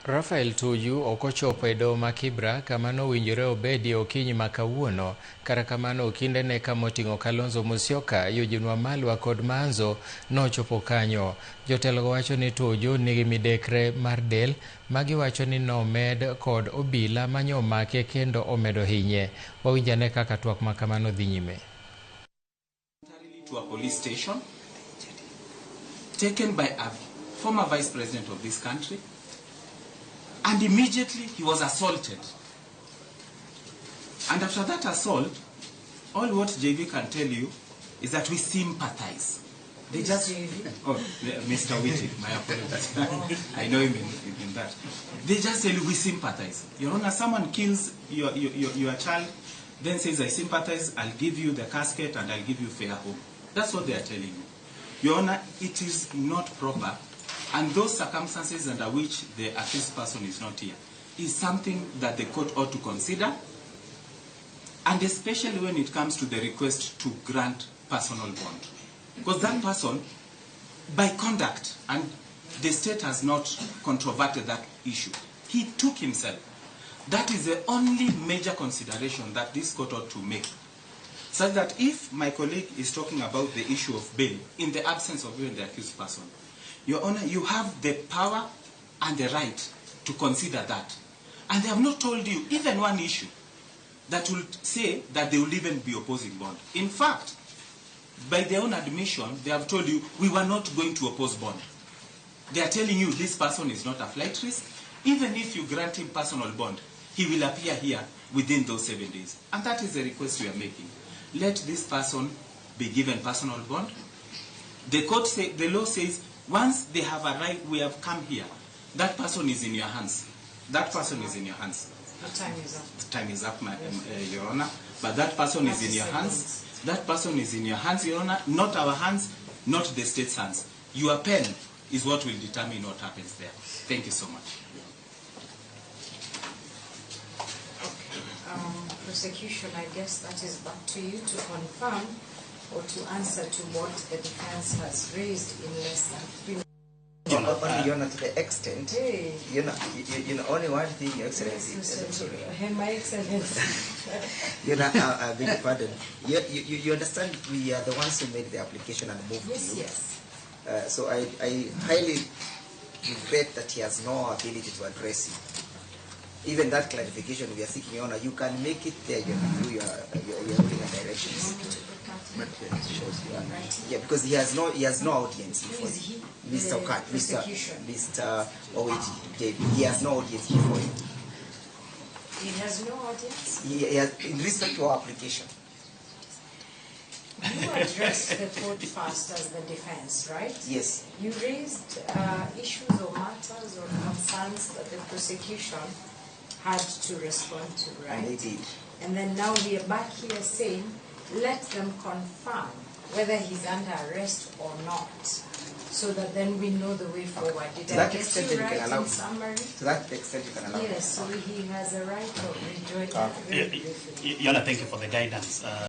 Raphael Tuju okochopo e doho ma Kibra kama nowinjore obedie okinyi ma kawuono. Kata kamano okindene kamoting'o Kalonzo Musyoka, Eugene Wamalwa kod Manzo nochopo kanyo. Jotelogo wacho ni Tuju nigi midekre mar del ma giwacho ni nomed kod obila manyo make kendo omedo hinye. Wawinjane kaka twak ma kamano dhi nyime. To a police station taken by a former vice president of this country, and immediately he was assaulted. And after that assault, all what JV can tell you is that we sympathize. They just, oh, Mr. Witty, my apologies. I know him in that. They just tell you we sympathize. Your Honor, someone kills your child, then says I sympathize, I'll give you the casket and I'll give you fair home. That's what they are telling you. Your Honor, it is not proper, and those circumstances under which the accused person is not here is something that the court ought to consider, and especially when it comes to the request to grant personal bond. Because that person, by conduct, and the state has not controverted that issue, he took himself. That is the only major consideration that this court ought to make. Such that if my colleague is talking about the issue of bail, in the absence of even the accused person, Your Honor, you have the power and the right to consider that. And they have not told you even one issue that will say that they will even be opposing bond. In fact, by their own admission, they have told you, we were not going to oppose bond. They are telling you this person is not a flight risk. Even if you grant him personal bond, he will appear here within those 7 days. And that is the request we are making. Let this person be given personal bond. The law says, once they have arrived, we have come here, that person is in your hands. That person is in your hands. The time is up. The time is up, Your Honor. But that person is in your hands. That person is in your hands, Your Honor. Not our hands, not the state's hands. Your pen is what will determine what happens there. Thank you so much. Okay. Prosecution, I guess that is back to you to confirm or to answer to what the defense has raised in less than 3 minutes. Only to the extent, hey. you know, only one thing, Your Excellency. Sorry. My Excellency. I beg your pardon. You understand we are the ones who made the application and moved Yes, you. yes. So I highly regret that he has no ability to address it. Even that clarification we are seeking, Your Honor, you can make it there through your ruling and directions. Yeah, because he has no audience before. Who is he? Mr. Okat, Mr. Owiti, he has no audience before you. He has no audience? He has, in respect to our application. You addressed the court first as the defense, right? Yes. You raised issues or matters or concerns that the prosecution had to respond to, right? And they did. And then now we are back here saying, let them confirm whether he's under arrest or not, so that then we know the way forward. Did I get you right in summary? To that extent you can allow. Yes, so he has a right of rejoining. Your Honor, thank you for the guidance.